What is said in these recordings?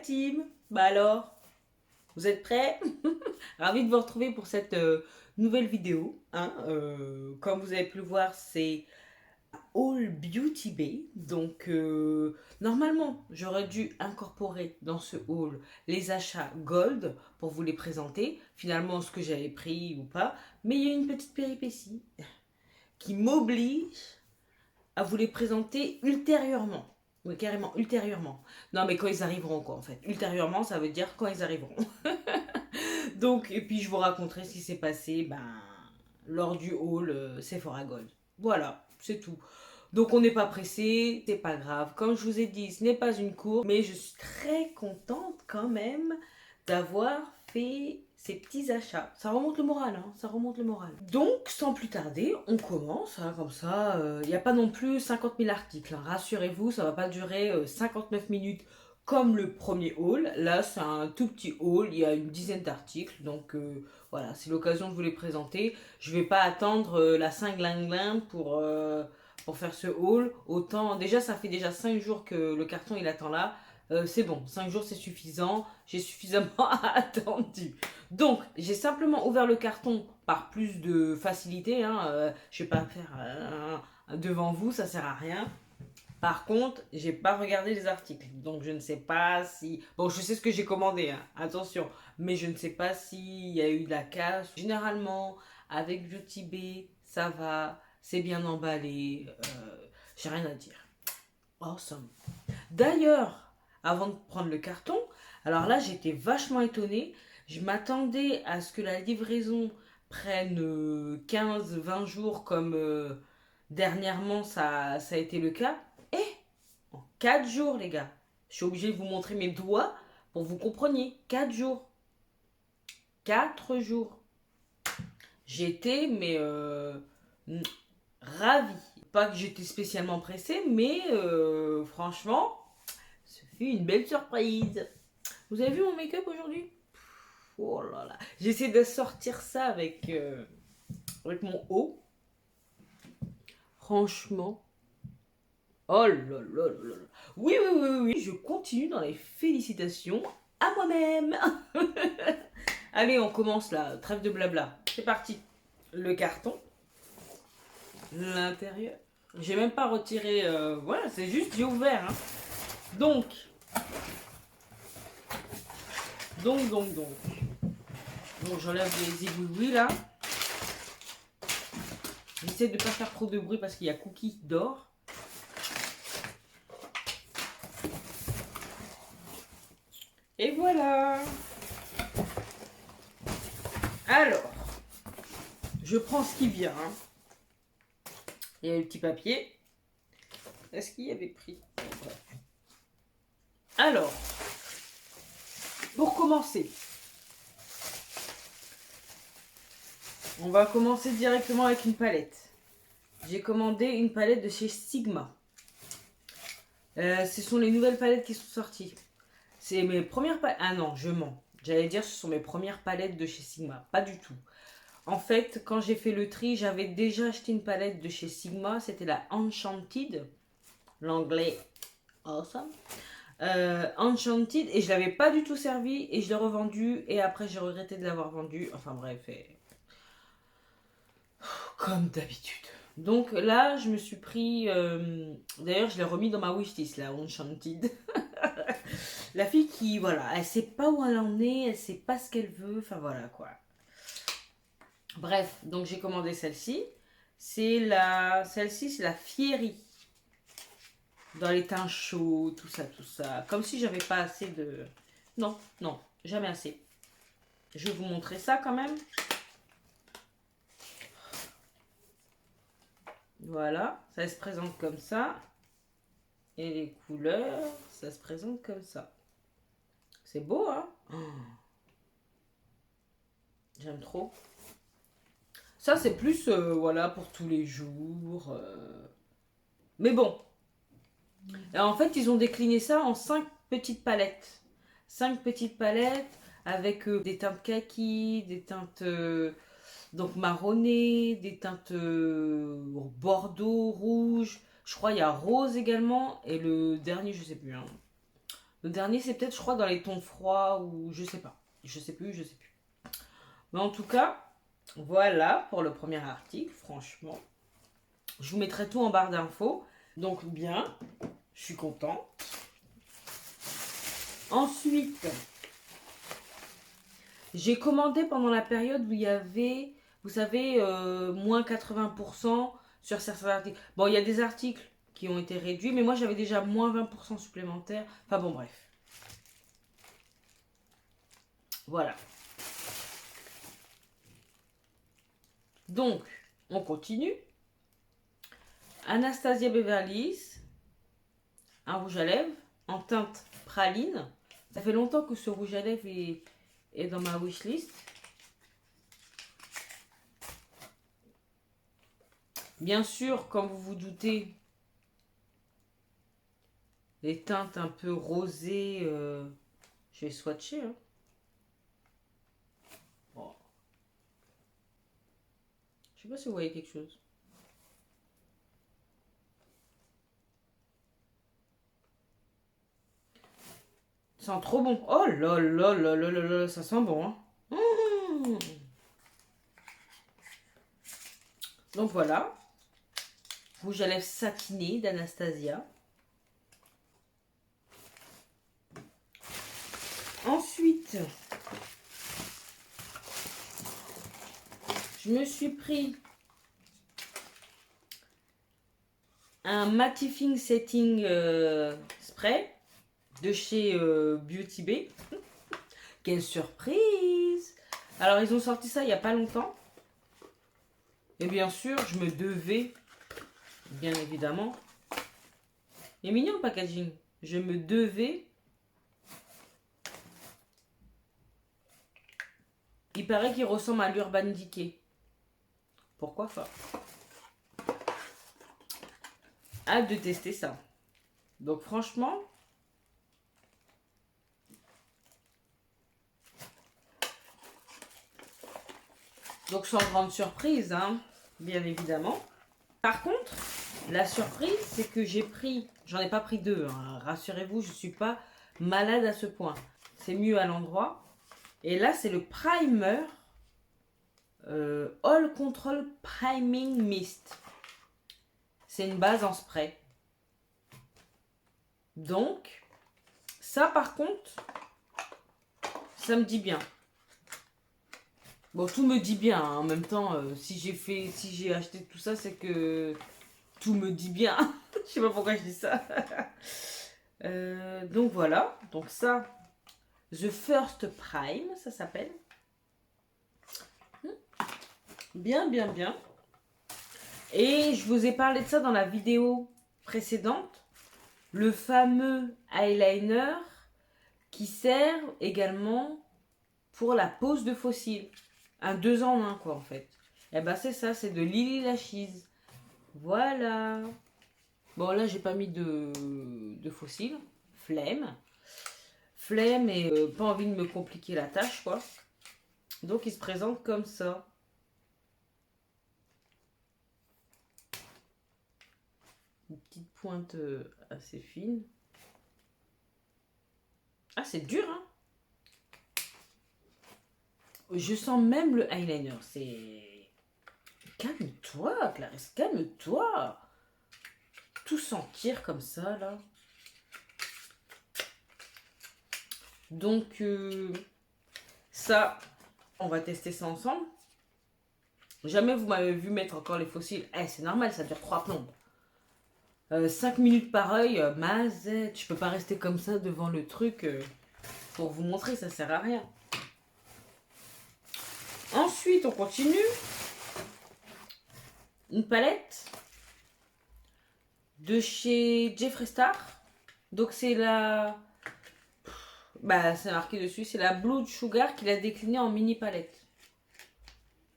team, bah alors, vous êtes prêts? Ravi de vous retrouver pour cette nouvelle vidéo. Hein. Comme vous avez pu le voir, c'est All Beauty Bay. Donc, normalement, j'aurais dû incorporer dans ce haul les achats Gold pour vous les présenter. Finalement, ce que j'avais pris ou pas. Mais il y a une petite péripétie qui m'oblige à vous les présenter ultérieurement. Oui, carrément, ultérieurement. Non, mais quand ils arriveront, quoi, en fait. Ultérieurement, ça veut dire quand ils arriveront. Donc, et puis je vous raconterai ce qui s'est passé lors du haul Sephora Gold. Voilà, c'est tout. Donc on n'est pas pressé, c'est pas grave. Comme je vous ai dit, ce n'est pas une course, mais je suis très contente quand même d'avoir fait ces petits achats. Ça remonte le moral, hein, ça remonte le moral. Donc, sans plus tarder, on commence, hein, comme ça. Il n'y a pas non plus 50 000 articles, hein, rassurez-vous, ça va pas durer 59 minutes comme le premier haul. Là, c'est un tout petit haul, il y a une dizaine d'articles, donc voilà, c'est l'occasion de vous les présenter. Je vais pas attendre la Saint-Glinglin pour faire ce haul. Autant, déjà, ça fait déjà 5 jours que le carton il attend là. C'est bon, 5 jours c'est suffisant, j'ai suffisamment attendu. Donc, j'ai simplement ouvert le carton par plus de facilité. Hein, je vais pas faire devant vous, ça sert à rien. Par contre, j'ai pas regardé les articles, donc je ne sais pas si... Bon, je sais ce que j'ai commandé, hein, attention, mais je ne sais pas s'il y a eu de la casse. Généralement, avec Beauty Bay, ça va, c'est bien emballé, j'ai rien à dire. Awesome. D'ailleurs, avant de prendre le carton, alors là, j'étais vachement étonnée. Je m'attendais à ce que la livraison prenne 15-20 jours comme dernièrement ça a été le cas. Et en 4 jours, les gars. Je suis obligée de vous montrer mes doigts pour que vous compreniez. 4 jours. 4 jours. J'étais, mais ravie. Pas que j'étais spécialement pressée, mais franchement, ce fut une belle surprise. Vous avez vu mon make-up aujourd'hui? Oh là là. J'essaie de sortir ça avec mon haut. Franchement. Oh là là là là. Oui, oui, oui, oui, je continue dans les félicitations à moi-même. Allez, on commence là, trêve de blabla. C'est parti. Le carton, l'intérieur. J'ai même pas retiré, voilà, c'est juste j'ai ouvert. Hein. Donc, donc, j'enlève les éboulis là. J'essaie de pas faire trop de bruit parce qu'il y a Cookie qui dort. Et voilà. Alors, je prends ce qui vient. Hein. Il y a le petit papier. Est-ce qu'il y avait pris? Alors, pour commencer, on va commencer directement avec une palette. J'ai commandé une palette de chez Sigma. Ce sont les nouvelles palettes qui sont sorties. C'est mes premières palettes. Ah non, je mens. J'allais dire ce sont mes premières palettes de chez Sigma. Pas du tout. En fait, quand j'ai fait le tri, j'avais déjà acheté une palette de chez Sigma. C'était la Enchanted. L'anglais awesome. Enchanted. Et je l'avais pas du tout servi. Et je l'ai revendue. Et après, j'ai regretté de l'avoir vendue. Enfin bref. Comme d'habitude. Donc là, je me suis pris... D'ailleurs, je l'ai remis dans ma wishlist, la Enchanted. La fille qui, voilà, elle sait pas où elle en est, elle sait pas ce qu'elle veut, enfin voilà quoi. Bref, donc j'ai commandé celle-ci. Celle-ci, c'est la Fiery. Dans les teints chauds, tout ça, tout ça. Comme si j'avais pas assez de... Non, non, jamais assez. Je vais vous montrer ça quand même. Voilà, ça se présente comme ça. Et les couleurs, ça se présente comme ça. C'est beau, hein? Oh. J'aime trop. Ça, c'est plus, voilà, pour tous les jours. Mais bon. Et en fait, ils ont décliné ça en 5 petites palettes. 5 petites palettes avec des teintes kaki, des teintes donc marronnées, des teintes bordeaux, rouge. Je crois il y a rose également. Et le dernier, je sais plus. Hein. Le dernier, c'est peut-être, je crois, dans les tons froids ou je sais pas. Je sais plus. Mais en tout cas, voilà pour le premier article, franchement. Je vous mettrai tout en barre d'infos. Donc bien, je suis contente. Ensuite, j'ai commandé pendant la période où il y avait, vous savez, moins 80% sur certains articles. Bon, il y a des articles qui ont été réduits, mais moi j'avais déjà moins 20% supplémentaires. Enfin bon, bref. Voilà. Donc, on continue. Anastasia Beverly Hills, un rouge à lèvres en teinte praline. Ça fait longtemps que ce rouge à lèvres est dans ma wishlist. Bien sûr, comme vous vous doutez, les teintes un peu rosées, je vais swatcher. Hein. Bon. Je sais pas si vous voyez quelque chose. Ça sent trop bon. Oh là là là là là là, ça sent bon. Hein. Mmh. Donc voilà. Rouge à lèvres satiné d'Anastasia. Ensuite, je me suis pris un mattifying setting spray de chez Beauty Bay. Quelle surprise! Alors ils ont sorti ça il n'y a pas longtemps. Et bien sûr, je me devais, bien évidemment. Il est mignon le packaging. Je me devais. Il paraît qu'il ressemble à l'Urban Decay. Pourquoi pas? Hâte de tester ça. Donc franchement, donc sans grande surprise, hein, bien évidemment. Par contre, la surprise, c'est que j'ai pris, j'en ai pas pris deux, hein, rassurez-vous, je suis pas malade à ce point. C'est mieux à l'endroit. Et là, c'est le primer All Control Priming Mist. C'est une base en spray. Donc, ça par contre, ça me dit bien. Bon, tout me dit bien. Hein. En même temps, si j'ai acheté tout ça, c'est que tout me dit bien. Je sais pas pourquoi je dis ça. Donc voilà. Donc ça, The First Prime, ça s'appelle. Bien, bien, bien. Et je vous ai parlé de ça dans la vidéo précédente. Le fameux eyeliner qui sert également pour la pose de fossiles. Un 2 en 1 quoi en fait. Et ben c'est ça, c'est de Lily Lashes. Voilà. Bon là j'ai pas mis de fossiles. Flemme. Flemme et pas envie de me compliquer la tâche quoi. Donc il se présente comme ça. Une petite pointe assez fine. Ah c'est dur hein. Je sens même le eyeliner. C'est... Calme-toi, Clarisse, calme-toi. Tout sentir comme ça, là. Donc, ça, on va tester ça ensemble. Jamais vous m'avez vu mettre encore les fossiles. Eh, c'est normal, ça dure 3 plombes. 5 minutes par œil, mazette. Je peux pas rester comme ça devant le truc pour vous montrer, ça sert à rien. Ensuite, on continue. Une palette de chez Jeffree Star. Donc c'est la... Bah c'est marqué dessus, c'est la Blood Sugar qu'il a déclinée en mini palette.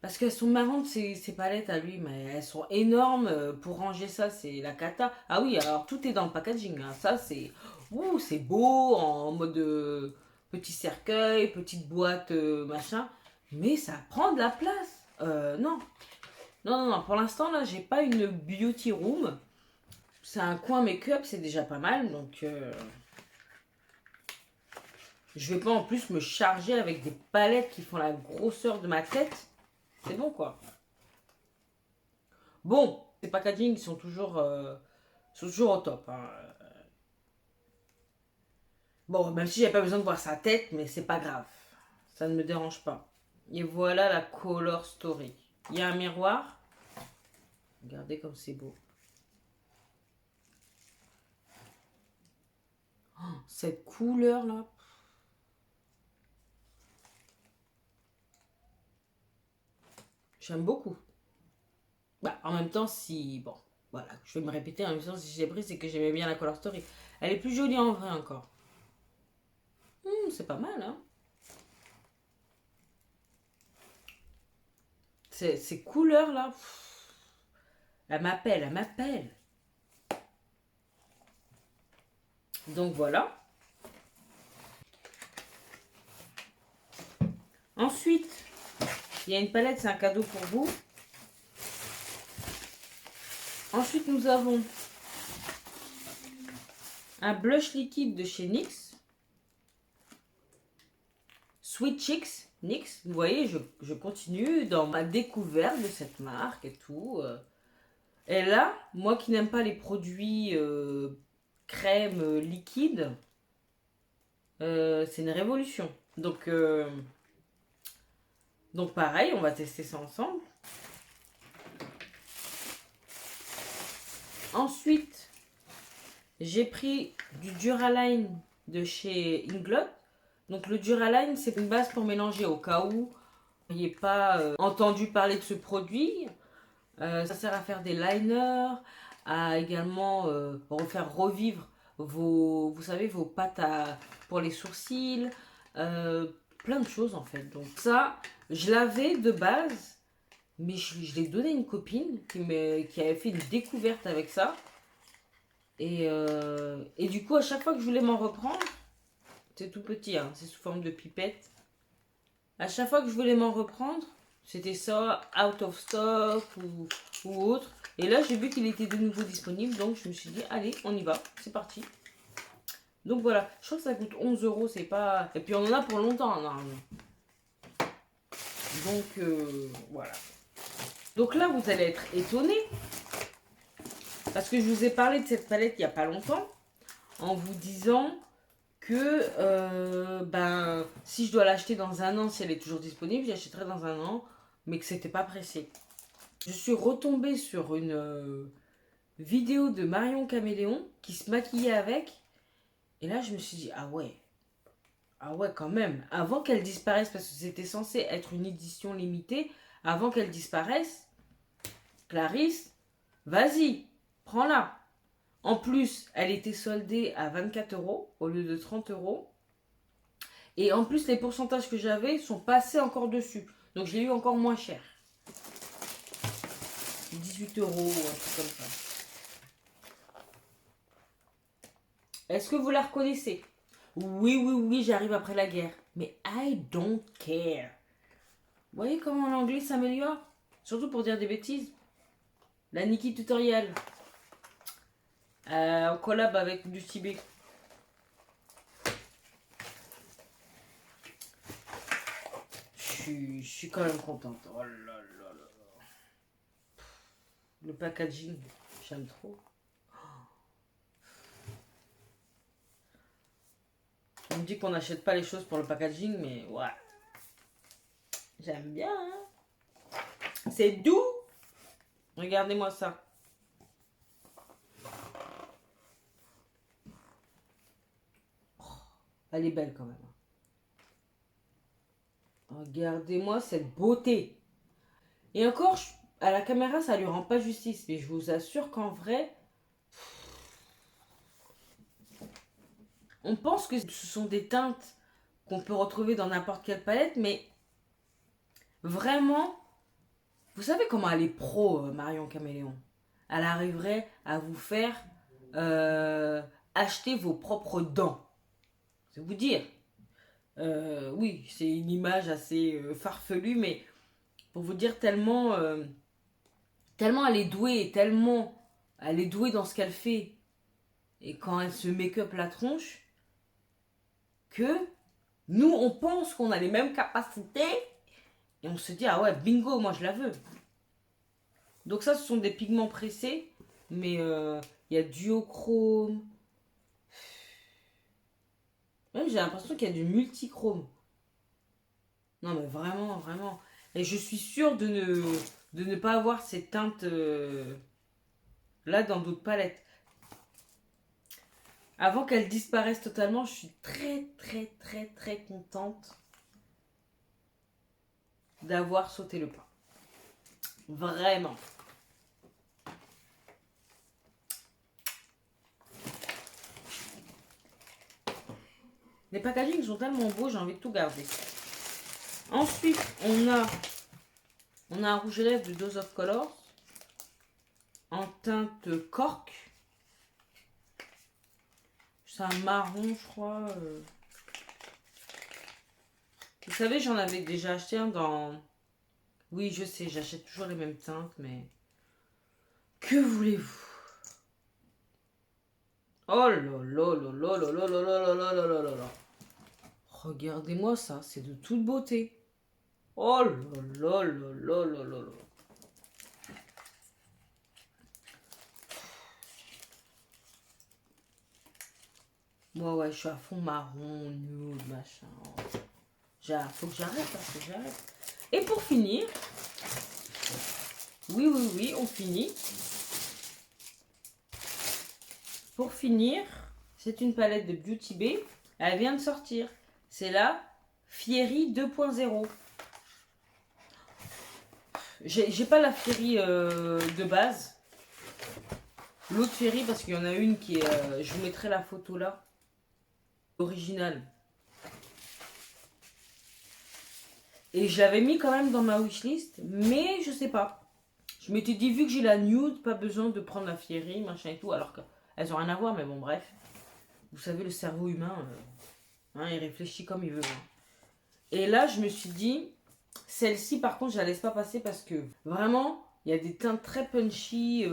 Parce qu'elles sont marrantes ces palettes à lui, mais elles sont énormes. Pour ranger ça, c'est la cata. Ah oui, alors tout est dans le packaging. Hein. Ça c'est... Ouh, c'est beau, en mode petit cercueil, petite boîte, machin. Mais ça prend de la place. Non. Non. Pour l'instant, là, j'ai pas une beauty room. C'est un coin make-up, c'est déjà pas mal. Donc, Je vais pas en plus me charger avec des palettes qui font la grosseur de ma tête. C'est bon quoi. Bon, les packaging sont toujours au top. Hein. Bon, même si j'ai pas besoin de voir sa tête, mais c'est pas grave. Ça ne me dérange pas. Et voilà la Color Story. Il y a un miroir. Regardez comme c'est beau. Oh, cette couleur là. J'aime beaucoup. Bah, en même temps, si... Bon, voilà, je vais me répéter. En même temps, si j'ai pris, c'est que j'aimais bien la Color Story. Elle est plus jolie en vrai encore. C'est pas mal, hein. Ces couleurs là. Elle m'appelle, elle m'appelle. Donc voilà. Ensuite, il y a une palette, c'est un cadeau pour vous. Ensuite, nous avons un blush liquide de chez NYX. Sweet Chicks, NYX. Vous voyez, je continue dans ma découverte de cette marque et tout. Et là, moi qui n'aime pas les produits crème liquide, c'est une révolution. Donc pareil, on va tester ça ensemble. Ensuite, j'ai pris du Duraline de chez Inglot. Donc le Duraline, c'est une base pour mélanger au cas où vous n'ayez pas entendu parler de ce produit. Ça sert à faire des liners, à également refaire revivre vous savez, vos pâtes pour les sourcils, plein de choses en fait. Donc ça, je l'avais de base, mais je l'ai donné à une copine qui avait fait une découverte avec ça. Et du coup, à chaque fois que je voulais m'en reprendre, c'est tout petit, hein, c'est sous forme de pipette. À chaque fois que je voulais m'en reprendre, c'était ça, out of stock ou autre. Et là, j'ai vu qu'il était de nouveau disponible, donc je me suis dit, allez, on y va, c'est parti. Donc voilà, je crois que ça coûte 11 euros, c'est pas... Et puis on en a pour longtemps, normalement. Donc voilà. Donc là, vous allez être étonnés. Parce que je vous ai parlé de cette palette il n'y a pas longtemps. En vous disant que si je dois l'acheter dans un an, si elle est toujours disponible, j'achèterai dans un an. Mais que c'était pas pressé. Je suis retombée sur une vidéo de Marion Caméléon qui se maquillait avec. Et là, je me suis dit, ah ouais, quand même. Avant qu'elle disparaisse, parce que c'était censé être une édition limitée, avant qu'elle disparaisse, Clarisse, vas-y, prends-la. En plus, elle était soldée à 24 euros au lieu de 30 euros. Et en plus, les pourcentages que j'avais sont passés encore dessus. Donc, je l'ai eu encore moins cher. 18 euros ou un truc comme ça. Est-ce que vous la reconnaissez? Oui, j'arrive après la guerre. Mais I don't care. Vous voyez comment l'anglais s'améliore? Surtout pour dire des bêtises. La Nikki Tutorial. En collab avec du Tibet. Je suis quand même contente. Oh là là là là. Le packaging, j'aime trop. On me dit qu'on n'achète pas les choses pour le packaging, mais ouais. J'aime bien. Hein, c'est doux. Regardez-moi ça. Oh, elle est belle quand même. Regardez-moi cette beauté. Et encore, à la caméra, ça lui rend pas justice. Mais je vous assure qu'en vrai, on pense que ce sont des teintes qu'on peut retrouver dans n'importe quelle palette, mais vraiment, vous savez comment elle est pro, Marion Caméléon. Elle arriverait à vous faire acheter vos propres dents. C'est vous dire. Oui, c'est une image assez farfelue, mais pour vous dire tellement elle est douée, et tellement elle est douée dans ce qu'elle fait, et quand elle se make-up la tronche, que Nous, on pense qu'on a les mêmes capacités et on se dit, ah ouais, bingo, moi je la veux. Donc ça, ce sont des pigments pressés, mais il y a duochrome. Même j'ai l'impression qu'il y a du multichrome. Non mais vraiment, vraiment. Et je suis sûre de ne pas avoir ces teintes là dans d'autres palettes. Avant qu'elles disparaissent totalement, je suis très très très très contente d'avoir sauté le pas. Vraiment. Les packagings sont tellement beaux, j'ai envie de tout garder. Ensuite, on a un rouge à lèvres de Dose of Colors en teinte cork. C'est un marron, je crois. Vous savez, j'en avais déjà acheté un dans... Oui, je sais, j'achète toujours les mêmes teintes, mais... Que voulez-vous? Oh là là là là là là là là là là là là là. Regardez-moi ça, c'est de toute beauté. Oh là là là là là là là. Moi, ouais, je suis à fond marron, nude, machin. Faut que j'arrête, parce que j'arrête. Et pour finir, oui, on finit. Pour finir, c'est une palette de Beauty Bay. Elle vient de sortir. C'est la Fiery 2.0. J'ai pas la Fiery de base. L'autre Fiery, parce qu'il y en a une qui est... je vous mettrai la photo là. Originale. Et je l'avais mis quand même dans ma wishlist, mais je sais pas. Je m'étais dit, vu que j'ai la nude, pas besoin de prendre la Fiery, machin et tout, alors qu'elles ont rien à voir, mais bon, bref. Vous savez, le cerveau humain, hein, il réfléchit comme il veut. Hein. Et là, je me suis dit, celle-ci, par contre, je la laisse pas passer parce que vraiment, il y a des teintes très punchy.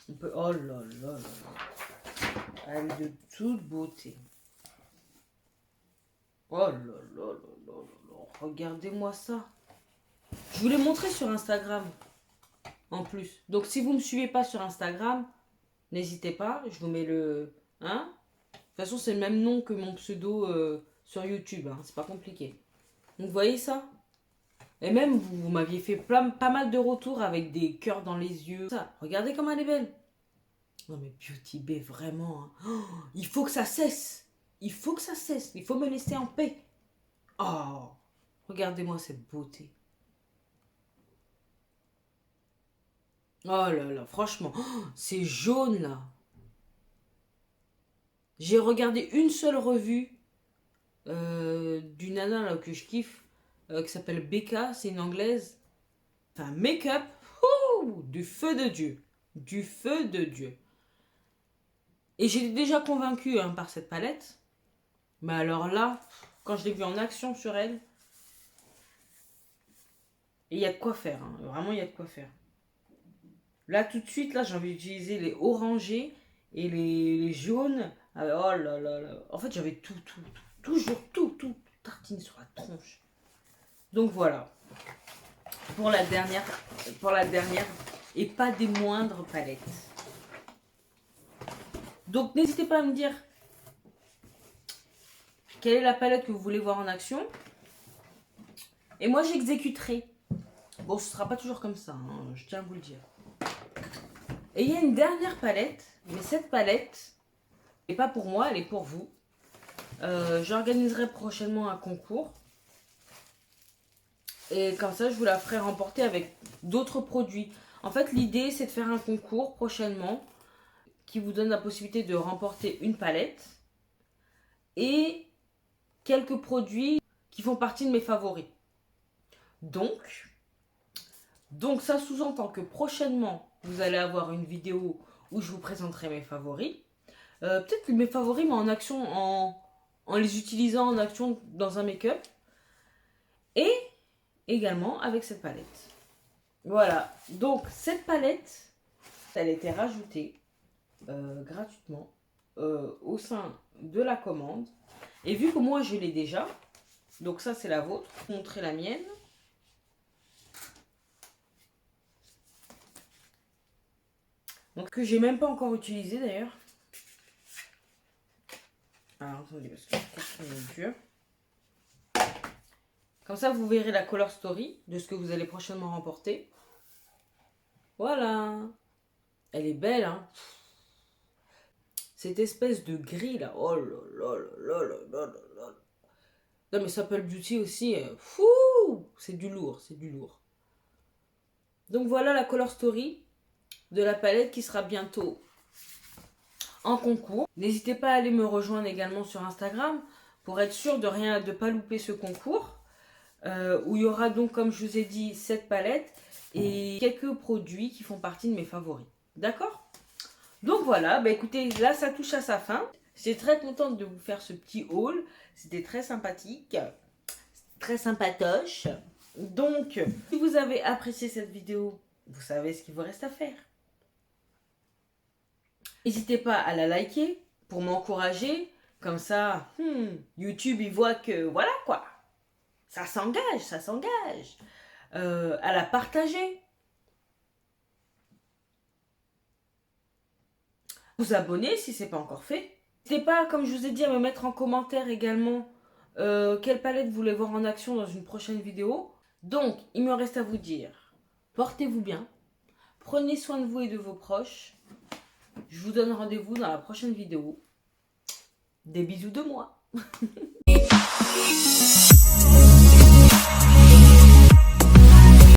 On peut... Oh là là là là. Elle est de toute beauté. Oh là là là là là. Regardez-moi ça. Je vous l'ai montré sur Instagram. En plus. Donc si vous ne me suivez pas sur Instagram, n'hésitez pas. Je vous mets le... Hein? De toute façon, c'est le même nom que mon pseudo sur YouTube. Hein. C'est pas compliqué. Donc vous voyez ça? Et même, vous m'aviez fait pas mal de retours avec des cœurs dans les yeux. Ça, regardez comme elle est belle. Non mais Beauty Bay, vraiment. Hein. Oh, il faut que ça cesse. Il faut que ça cesse. Il faut me laisser en paix. Oh, regardez-moi cette beauté. Oh là là, franchement, oh, c'est jaune là. J'ai regardé une seule revue d'une nana là, que je kiffe, qui s'appelle Becca, c'est une anglaise. Enfin, make-up, du feu de Dieu. Du feu de Dieu. Et j'étais déjà convaincue hein, par cette palette. Mais alors là, quand je l'ai vue en action sur elle, il y a de quoi faire. Hein. Vraiment, il y a de quoi faire. Là, tout de suite, là, j'ai envie d'utiliser les orangés et les jaunes. Ah, oh là là là. En fait, j'avais toujours tout tartine sur la tronche. Donc voilà. Pour la dernière et pas des moindres palettes. Donc n'hésitez pas à me dire quelle est la palette que vous voulez voir en action. Et moi, j'exécuterai. Bon, ce sera pas toujours comme ça, hein, je tiens à vous le dire. Et il y a une dernière palette, mais cette palette n'est pas pour moi, elle est pour vous. J'organiserai prochainement un concours. Et comme ça, je vous la ferai remporter avec d'autres produits. En fait, l'idée, c'est de faire un concours prochainement qui vous donne la possibilité de remporter une palette et quelques produits qui font partie de mes favoris. Donc ça sous-entend que prochainement, vous allez avoir une vidéo où je vous présenterai mes favoris. Peut-être mes favoris, mais en action, en les utilisant en action dans un make-up. Et également avec cette palette. Voilà, donc cette palette, elle a été rajoutée gratuitement au sein de la commande. Et vu que moi je l'ai déjà, donc ça c'est la vôtre, je vais vous montrer la mienne. Donc que j'ai même pas encore utilisé d'ailleurs. Alors attendez parce que c'est dur. Comme ça vous verrez la color story de ce que vous allez prochainement remporter. Voilà. Elle est belle hein. Cette espèce de gris là. Oh là là là là là là là. Non mais Supple Beauty aussi. Fou. C'est du lourd, c'est du lourd. Donc voilà la color story de la palette qui sera bientôt en concours. N'hésitez pas à aller me rejoindre également sur Instagram pour être sûr de ne pas louper ce concours. Où il y aura donc, comme je vous ai dit, cette palette et quelques produits qui font partie de mes favoris. D'accord? Donc voilà, bah écoutez, là ça touche à sa fin. J'étais très contente de vous faire ce petit haul. C'était très sympathique, très sympatoche. Donc, si vous avez apprécié cette vidéo, vous savez ce qu'il vous reste à faire. N'hésitez pas à la liker pour m'encourager. Comme ça, YouTube, il voit que voilà quoi. Ça s'engage, ça s'engage. À la partager. Vous abonner si ce n'est pas encore fait. N'hésitez pas, comme je vous ai dit, à me mettre en commentaire également quelle palette vous voulez voir en action dans une prochaine vidéo. Donc, il me reste à vous dire, portez-vous bien, prenez soin de vous et de vos proches. Je vous donne rendez-vous dans la prochaine vidéo. Des bisous de moi.